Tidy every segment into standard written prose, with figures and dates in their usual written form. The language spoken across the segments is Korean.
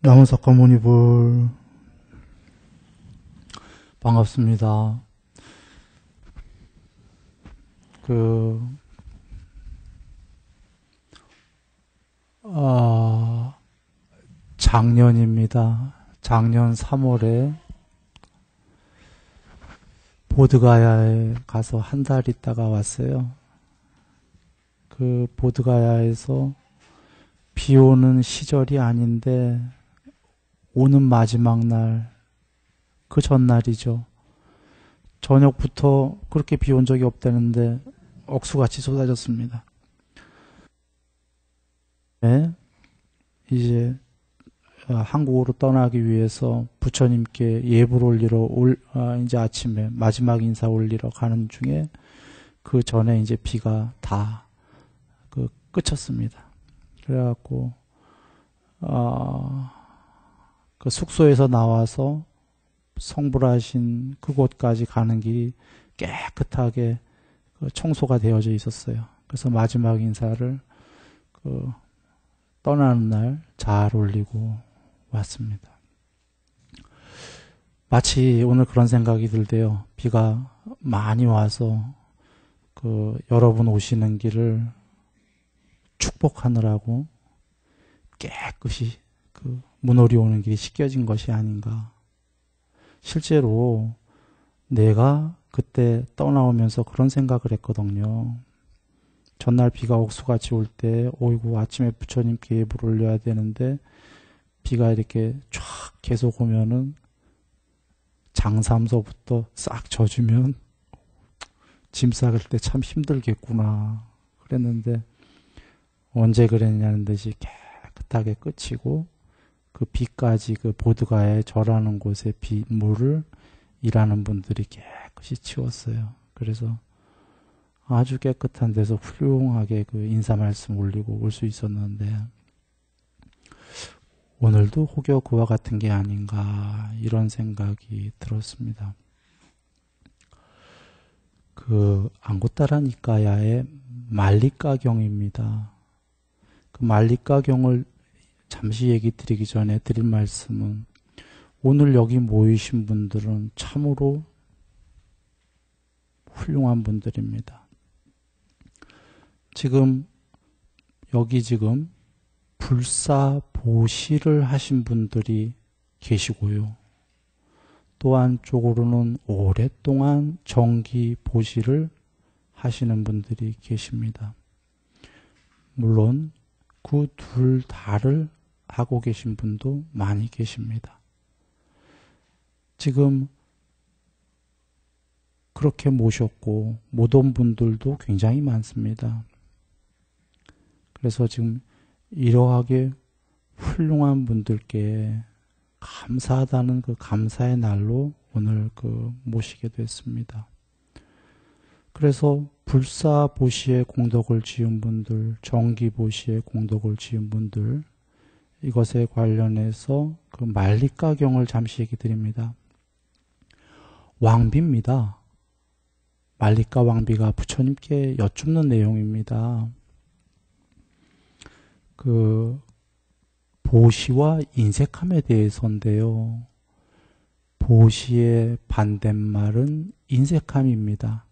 나무사카모니불 반갑습니다. 작년입니다. 작년 3월에 보드가야에 가서 한 달 있다가 왔어요. 그 보드가야에서 비 오는 시절이 아닌데 오는 마지막 날, 그 전날이죠. 저녁부터 그렇게 비 온 적이 없다는데 억수같이 쏟아졌습니다. 네, 이제 한국으로 떠나기 위해서 부처님께 예불 올리러 이제 아침에 마지막 인사 올리러 가는 중에 그 전에 이제 비가 다 그쳤습니다. 그래갖고 그 숙소에서 나와서 성불하신 그곳까지 가는 길이 깨끗하게 청소가 되어져 있었어요. 그래서 마지막 인사를 떠나는 날 잘 올리고 왔습니다. 마치 오늘 그런 생각이 들대요. 비가 많이 와서 여러분 오시는 길을 축복하느라고 깨끗이 문오리 오는 길이 씻겨진 것이 아닌가. 실제로 내가 그때 떠나오면서 그런 생각을 했거든요. 전날 비가 옥수같이 올 때 어이구 아침에 부처님께 예불 올려야 되는데 비가 이렇게 쫙 계속 오면은 장삼서부터 싹 젖으면 짐 싸갈 때 참 힘들겠구나 그랬는데 언제 그랬냐는 듯이 깨끗하게 끝이고 그 비까지 그 보드가야에 절하는 곳에 빗물을 일하는 분들이 깨끗이 치웠어요. 그래서 아주 깨끗한 데서 훌륭하게 그 인사 말씀 올리고 올 수 있었는데 오늘도 혹여 그와 같은 게 아닌가 이런 생각이 들었습니다. 앙고따라 니까야의 말리까경입니다. 그 말리까경을 잠시 얘기 드리기 전에 드릴 말씀은 오늘 여기 모이신 분들은 참으로 훌륭한 분들입니다. 여기 지금 불사보시를 하신 분들이 계시고요. 또 한쪽으로는 오랫동안 정기보시를 하시는 분들이 계십니다. 물론 그 둘 다를 하고 계신 분도 많이 계십니다. 지금 그렇게 모셨고 못 온 분들도 굉장히 많습니다. 그래서 지금 이러하게 훌륭한 분들께 감사하다는 그 감사의 날로 오늘 모시게 됐습니다. 그래서 불사보시에 공덕을 지은 분들, 정기보시에 공덕을 지은 분들, 이것에 관련해서 말리까경을 잠시 얘기 드립니다. 왕비입니다. 말리까 왕비가 부처님께 여쭙는 내용입니다. 보시와 인색함에 대해서인데요. 보시의 반대말은 인색함입니다.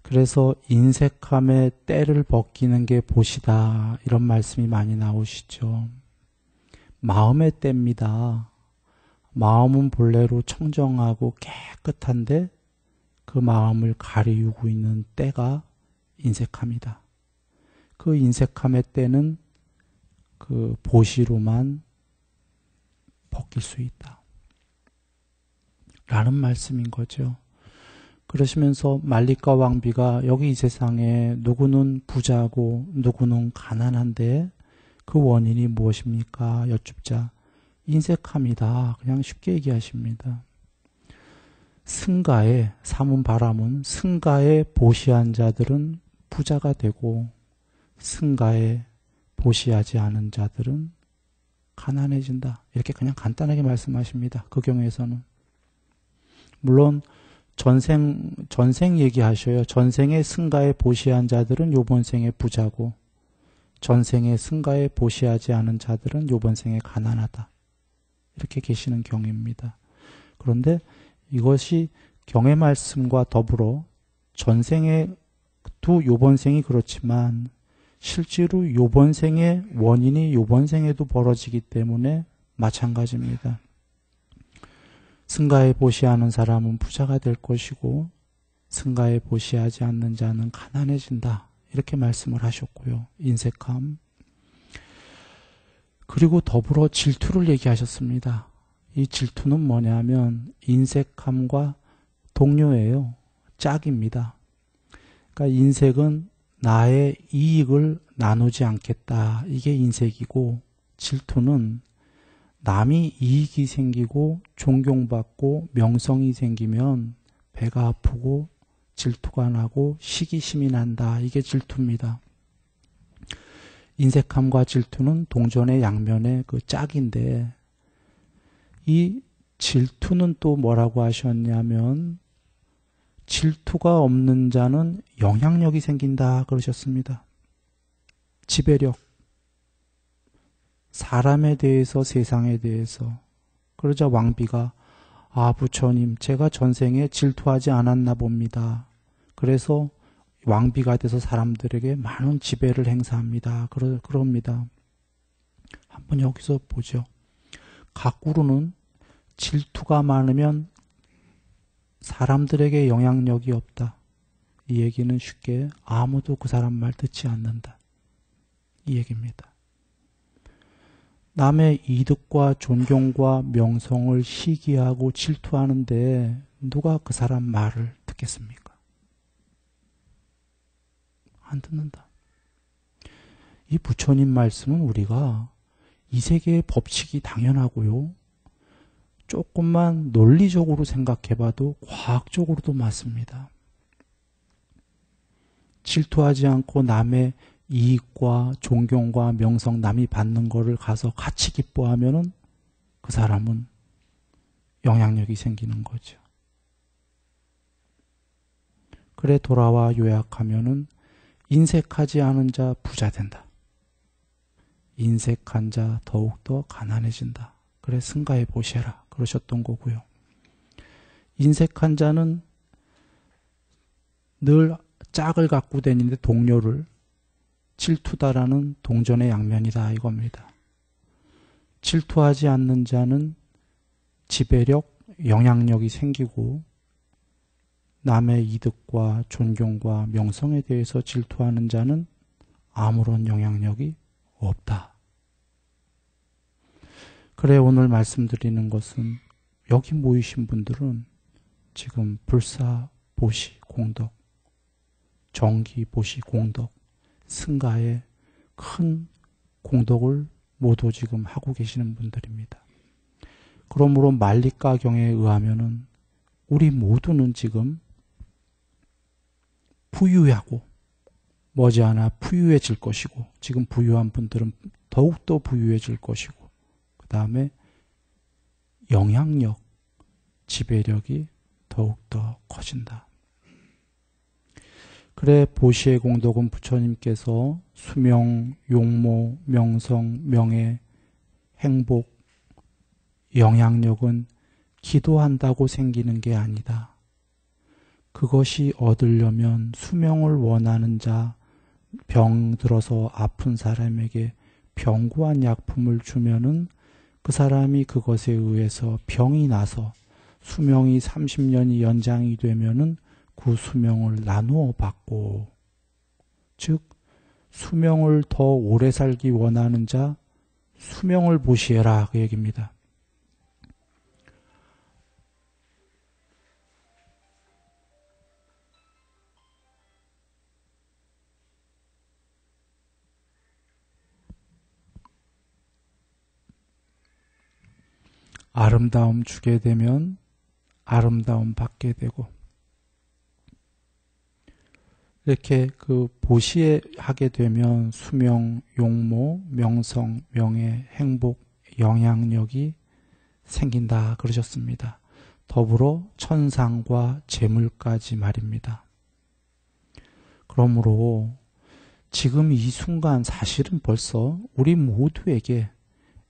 그래서 인색함의 때를 벗기는 게 보시다 이런 말씀이 많이 나오시죠. 마음의 때입니다. 마음은 본래로 청정하고 깨끗한데 그 마음을 가리우고 있는 때가 인색함이다. 그 인색함의 때는 보시로만 벗길 수 있다. 라는 말씀인 거죠. 그러시면서 말리까 왕비가 여기 이 세상에 누구는 부자고 누구는 가난한데 그 원인이 무엇입니까? 여쭙자 인색함이다. 그냥 쉽게 얘기하십니다. 승가에 사문 바라문 승가에 보시한 자들은 부자가 되고 승가에 보시하지 않은 자들은 가난해진다. 이렇게 그냥 간단하게 말씀하십니다. 그 경우에서는. 물론 전생 얘기하셔요. 전생에 승가에 보시한 자들은 요번 생에 부자고 전생에 승가에 보시하지 않은 자들은 요번 생에 가난하다. 이렇게 계시는 경입니다. 그런데 이것이 경의 말씀과 더불어 전생에도 요번 생이 그렇지만 실제로 요번 생의 원인이 요번 생에도 벌어지기 때문에 마찬가지입니다. 승가에 보시하는 사람은 부자가 될 것이고 승가에 보시하지 않는 자는 가난해진다. 이렇게 말씀을 하셨고요. 인색함. 그리고 더불어 질투를 얘기하셨습니다. 이 질투는 뭐냐면 인색함과 동료예요. 짝입니다. 그러니까 인색은 나의 이익을 나누지 않겠다. 이게 인색이고 질투는 남이 이익이 생기고 존경받고 명성이 생기면 배가 아프고 질투가 나고 시기심이 난다. 이게 질투입니다. 인색함과 질투는 동전의 양면의 그 짝인데 이 질투는 또 뭐라고 하셨냐면 질투가 없는 자는 영향력이 생긴다 그러셨습니다. 지배력. 사람에 대해서 세상에 대해서. 그러자 왕비가 부처님 제가 전생에 질투하지 않았나 봅니다. 그래서 왕비가 돼서 사람들에게 많은 지배를 행사합니다. 그럽니다. 한번 여기서 보죠. 가꾸루는 질투가 많으면 사람들에게 영향력이 없다. 이 얘기는 쉽게 아무도 그 사람 말 듣지 않는다. 이 얘기입니다. 남의 이득과 존경과 명성을 시기하고 질투하는데 누가 그 사람 말을 듣겠습니까? 안 듣는다. 이 부처님 말씀은 우리가 이 세계의 법칙이 당연하고요. 조금만 논리적으로 생각해봐도 과학적으로도 맞습니다. 질투하지 않고 남의 이익과 존경과 명성 남이 받는 거를 가서 같이 기뻐하면은 그 사람은 영향력이 생기는 거죠. 그래 돌아와 요약하면은 인색하지 않은 자 부자 된다. 인색한 자 더욱더 가난해진다. 그래 승가에 보시라 그러셨던 거고요. 인색한 자는 늘 짝을 갖고 다니는데 동료를 질투다라는 동전의 양면이다 이겁니다. 질투하지 않는 자는 지배력, 영향력이 생기고 남의 이득과 존경과 명성에 대해서 질투하는 자는 아무런 영향력이 없다. 그래 오늘 말씀드리는 것은 여기 모이신 분들은 지금 불사, 보시, 공덕, 정기, 보시, 공덕, 승가의 큰 공덕을 모두 지금 하고 계시는 분들입니다. 그러므로 말리가경에 의하면은 우리 모두는 지금 부유하고 머지않아 부유해질 것이고 지금 부유한 분들은 더욱더 부유해질 것이고 그 다음에 영향력, 지배력이 더욱더 커진다. 그래 보시의 공덕은 부처님께서 수명, 용모, 명성, 명예, 행복, 영향력은 기도한다고 생기는 게 아니다. 그것이 얻으려면 수명을 원하는 자, 병 들어서 아픈 사람에게 병구한 약품을 주면은 그 사람이 그것에 의해서 병이 나서 수명이 30년이 연장이 되면은 그 수명을 나누어 받고, 즉 수명을 더 오래 살기 원하는 자 수명을 보시해라 그 얘기입니다. 아름다움 주게 되면 아름다움 받게 되고 이렇게 그 보시에 하게 되면 수명, 용모, 명성, 명예, 행복, 영향력이 생긴다 그러셨습니다. 더불어 천상과 재물까지 말입니다. 그러므로 지금 이 순간 사실은 벌써 우리 모두에게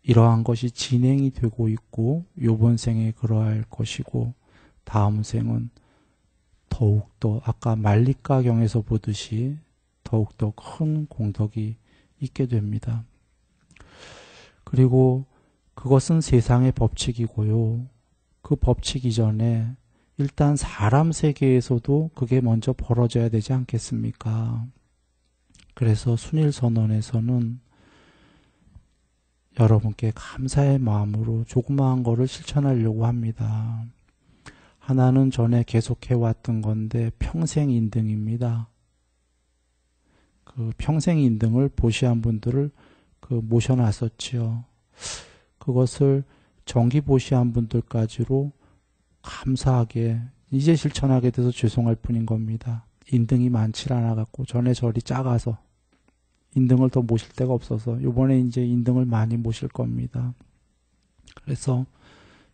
이러한 것이 진행이 되고 있고 요번 생에 그러할 것이고 다음 생은 더욱더 아까 말리가경에서 보듯이 더욱더 큰 공덕이 있게 됩니다. 그리고 그것은 세상의 법칙이고요. 그 법칙 이전에 일단 사람 세계에서도 그게 먼저 벌어져야 되지 않겠습니까? 그래서 순일선언에서는 여러분께 감사의 마음으로 조그마한 거를 실천하려고 합니다. 하나는 전에 계속해왔던 건데 평생인등입니다. 그 평생인등을 보시한 분들을 모셔놨었지요. 그것을 정기보시한 분들까지로 감사하게 이제 실천하게 돼서 죄송할 뿐인 겁니다. 인등이 많지 않아갖고 전에 절이 작아서 인등을 더 모실 데가 없어서 이번에 이제 인등을 많이 모실 겁니다. 그래서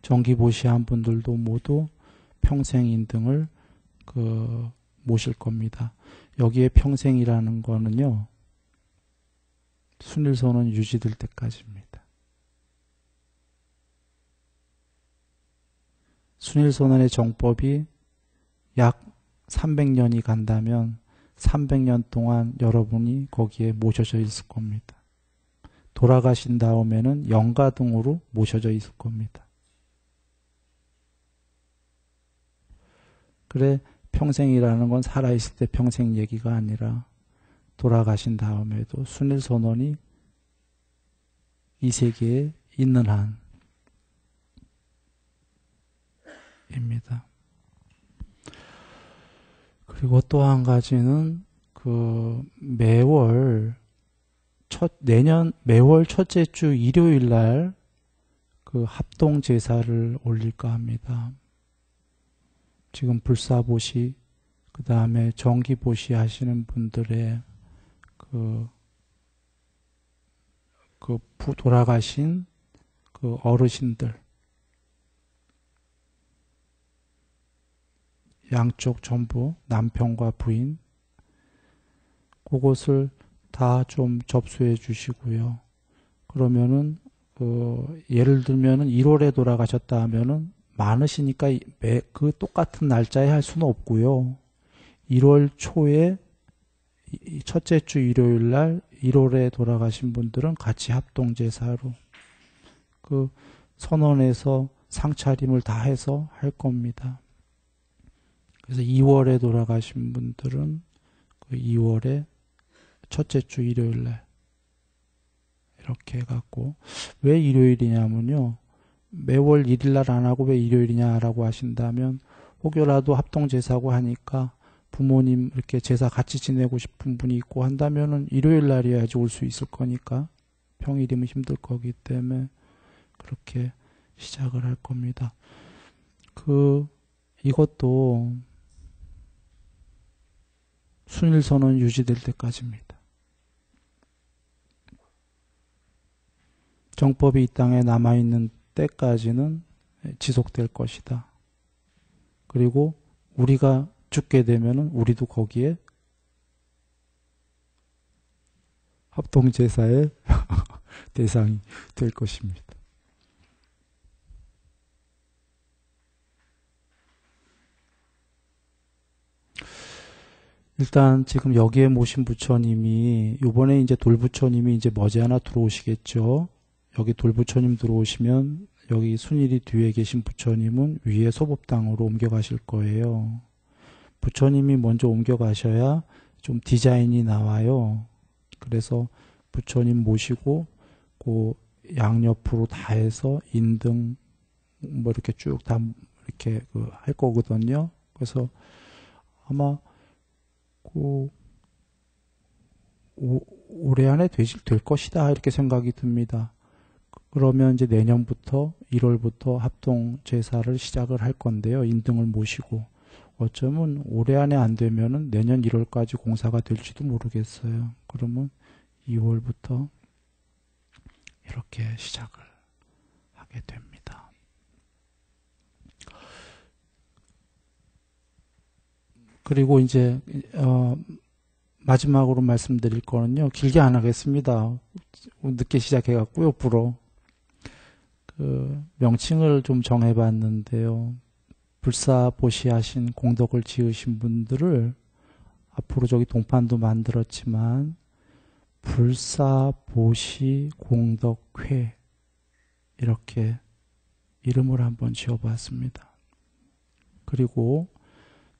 정기보시한 분들도 모두 평생 인등을 모실 겁니다. 여기에 평생이라는 거는요, 순일선언 유지될 때까지입니다. 순일선언의 정법이 약 300년이 간다면 300년 동안 여러분이 거기에 모셔져 있을 겁니다. 돌아가신 다음에는 영가등으로 모셔져 있을 겁니다. 그래, 평생이라는 건 살아있을 때 평생 얘기가 아니라 돌아가신 다음에도 순일선언이 이 세계에 있는 한 입니다. 그리고 또 한 가지는 매월 첫째 주 일요일 날 합동 제사를 올릴까 합니다. 지금 불사보시, 그 다음에 정기보시 하시는 분들의 돌아가신 어르신들, 양쪽 전부 남편과 부인, 그것을 다 좀 접수해 주시고요. 그러면은 예를 들면은 1월에 돌아가셨다 하면은 많으시니까 그 똑같은 날짜에 할 수는 없고요. 1월 초에 첫째 주 일요일 날 1월에 돌아가신 분들은 같이 합동제사로 선언에서 상차림을 다 해서 할 겁니다. 그래서 2월에 돌아가신 분들은 2월에 첫째 주 일요일 날 이렇게 해갖고, 왜 일요일이냐면요, 매월 1일 날 안 하고 왜 일요일이냐라고 하신다면, 혹여라도 합동제사고 하니까 부모님 이렇게 제사 같이 지내고 싶은 분이 있고 한다면은 일요일 날이어야지 올 수 있을 거니까 평일이면 힘들 거기 때문에 그렇게 시작을 할 겁니다. 이것도 순일선언 유지될 때까지입니다. 정법이 이 땅에 남아있는 때까지는 지속될 것이다. 그리고 우리가 죽게 되면은 우리도 거기에 합동제사의 대상이 될 것입니다. 일단 지금 여기에 모신 부처님이 요번에 이제 돌부처님이 이제 머지않아 들어오시겠죠. 여기 돌부처님 들어오시면 여기 순일이 뒤에 계신 부처님은 위에 소법당으로 옮겨가실 거예요. 부처님이 먼저 옮겨가셔야 좀 디자인이 나와요. 그래서 부처님 모시고 그 양옆으로 다 해서 인등 뭐 이렇게 쭉 다 이렇게 할 거거든요. 그래서 아마 올해 안에 될 것이다 이렇게 생각이 듭니다. 그러면 이제 내년부터 1월부터 합동 제사를 시작을 할 건데요. 인등을 모시고 어쩌면 올해 안에 안 되면은 내년 1월까지 공사가 될지도 모르겠어요. 그러면 2월부터 이렇게 시작을 하게 됩니다. 그리고 이제 마지막으로 말씀드릴 거는요. 길게 안 하겠습니다. 늦게 시작해갖고요. 불어. 명칭을 좀 정해봤는데요. 불사보시하신 공덕을 지으신 분들을 앞으로 저기 동판도 만들었지만 불사보시 공덕회 이렇게 이름을 한번 지어봤습니다. 그리고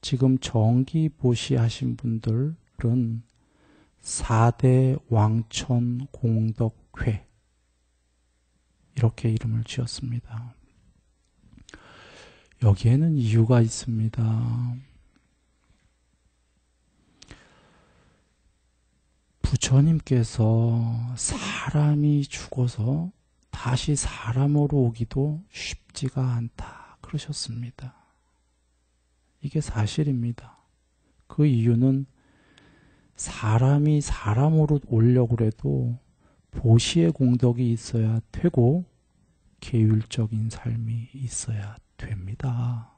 지금 정기보시하신 분들은 4대 왕천 공덕회 이렇게 이름을 지었습니다. 여기에는 이유가 있습니다. 부처님께서 사람이 죽어서 다시 사람으로 오기도 쉽지가 않다 그러셨습니다. 이게 사실입니다. 그 이유는 사람이 사람으로 오려고 해도 보시의 공덕이 있어야 되고 계율적인 삶이 있어야 됩니다.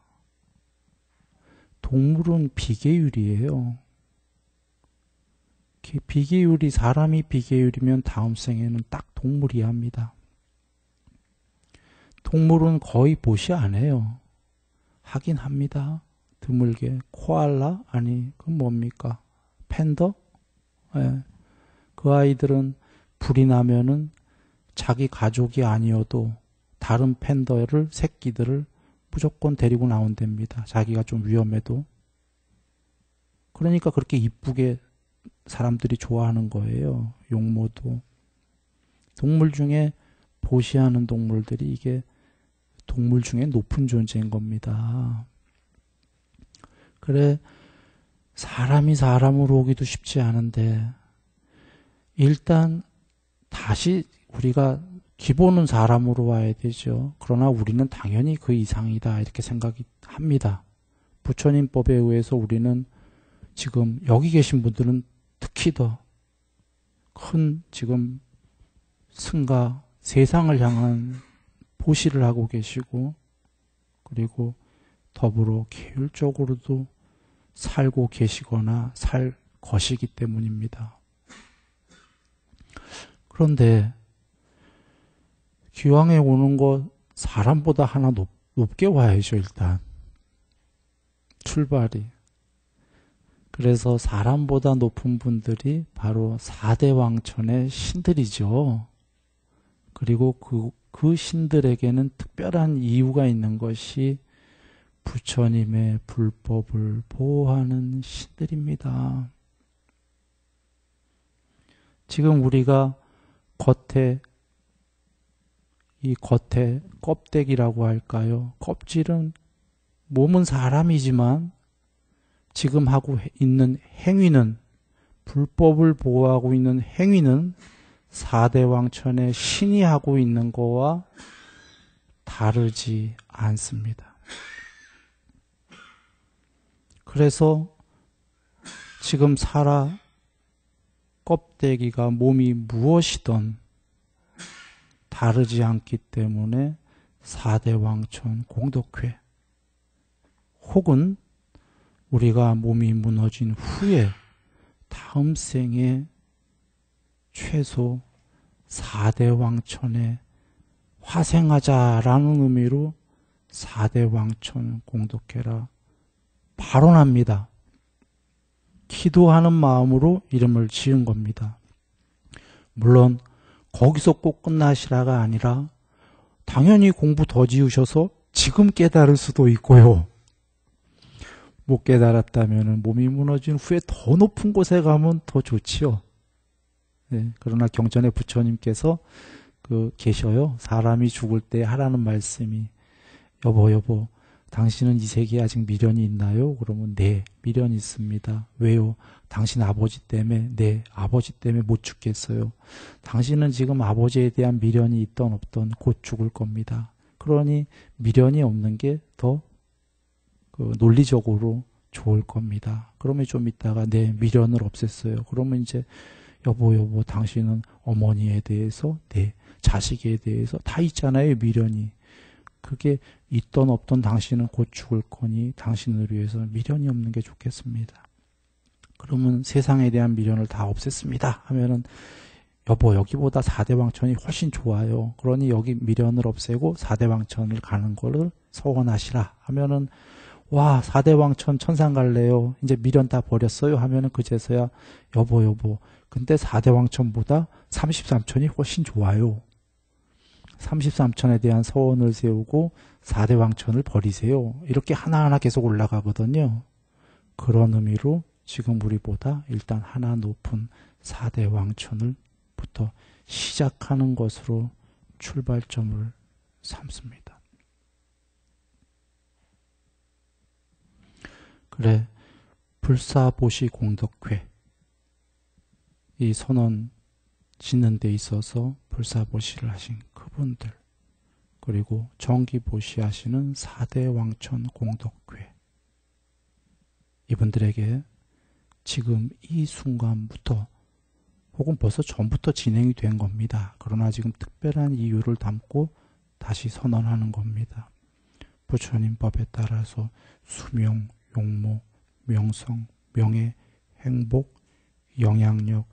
동물은 비계율이에요. 비계율이 사람이 비계율이면 다음 생에는 딱 동물이 합니다. 동물은 거의 보시 안 해요. 하긴 합니다. 드물게. 코알라? 아니 그건 뭡니까? 팬더? 네. 그 아이들은 불이 나면은 자기 가족이 아니어도 다른 팬더를 새끼들을 무조건 데리고 나온답니다. 자기가 좀 위험해도. 그러니까 그렇게 이쁘게 사람들이 좋아하는 거예요. 용모도. 동물 중에 보시하는 동물들이 이게 동물 중에 높은 존재인 겁니다. 그래 사람이 사람으로 오기도 쉽지 않은데 일단 다시 우리가 기본은 사람으로 와야 되죠. 그러나 우리는 당연히 그 이상이다 이렇게 생각이 합니다. 부처님법에 의해서 우리는 지금 여기 계신 분들은 특히 더 큰 지금 승가 세상을 향한 보시를 하고 계시고 그리고 더불어 계율적으로도 살고 계시거나 살 것이기 때문입니다. 그런데 기왕에 오는 거 사람보다 하나 높게 와야죠. 일단 출발이. 그래서 사람보다 높은 분들이 바로 4대 왕천의 신들이죠. 그리고 그 신들에게는 특별한 이유가 있는 것이 부처님의 불법을 보호하는 신들입니다. 지금 우리가 겉에 껍데기라고 할까요? 껍질은 몸은 사람이지만 지금 하고 있는 행위는 불법을 보호하고 있는 행위는 4대 왕천의 신이 하고 있는 거와 다르지 않습니다. 그래서 지금 껍데기가 몸이 무엇이든 다르지 않기 때문에 4대 왕천 공덕회 혹은 우리가 몸이 무너진 후에 다음 생에 최소 4대 왕천에 화생하자라는 의미로 4대 왕천 공덕회라 발언합니다. 기도하는 마음으로 이름을 지은 겁니다. 물론 거기서 꼭 끝나시라가 아니라 당연히 공부 더 지으셔서 지금 깨달을 수도 있고요. 못 깨달았다면 몸이 무너진 후에 더 높은 곳에 가면 더 좋지요. 네, 그러나 경전에 부처님께서 계셔요. 사람이 죽을 때 하라는 말씀이 여보 당신은 이 세계에 아직 미련이 있나요? 그러면 네, 미련이 있습니다. 왜요? 당신 아버지 때문에? 네, 아버지 때문에 못 죽겠어요. 당신은 지금 아버지에 대한 미련이 있던 없던 곧 죽을 겁니다. 그러니 미련이 없는 게 더 논리적으로 좋을 겁니다. 그러면 좀 있다가 네, 미련을 없앴어요. 그러면 이제 여보 당신은 어머니에 대해서 네, 자식에 대해서 다 있잖아요. 미련이. 그게 있던 없던 당신은 곧 죽을 거니 당신을 위해서 미련이 없는 게 좋겠습니다. 그러면 세상에 대한 미련을 다 없앴습니다 하면은 여보 여기보다 4대 왕천이 훨씬 좋아요. 그러니 여기 미련을 없애고 4대 왕천을 가는 거를 서원하시라 하면은 와 4대 왕천 천상 갈래요. 이제 미련 다 버렸어요 하면은 그제서야 여보 근데 4대 왕천보다 33천이 훨씬 좋아요. 33천에 대한 서원을 세우고 4대 왕천을 버리세요. 이렇게 하나하나 계속 올라가거든요. 그런 의미로 지금 우리보다 일단 하나 높은 4대 왕천을 부터 시작하는 것으로 출발점을 삼습니다. 그래, 불사보시 공덕회 이 선언 짓는 데 있어서 불사보시를 하신 그분들 그리고 정기보시 하시는 4대 왕천 공덕회 이분들에게 지금 이 순간부터 혹은 벌써 전부터 진행이 된 겁니다. 그러나 지금 특별한 이유를 담고 다시 선언하는 겁니다. 부처님 법에 따라서 수명, 용모, 명성, 명예, 행복, 영향력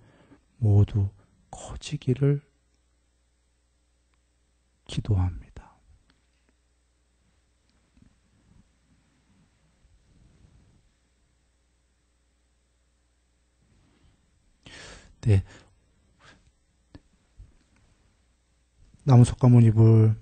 모두 커지기를 기도합니다. 네. 나무석가모니불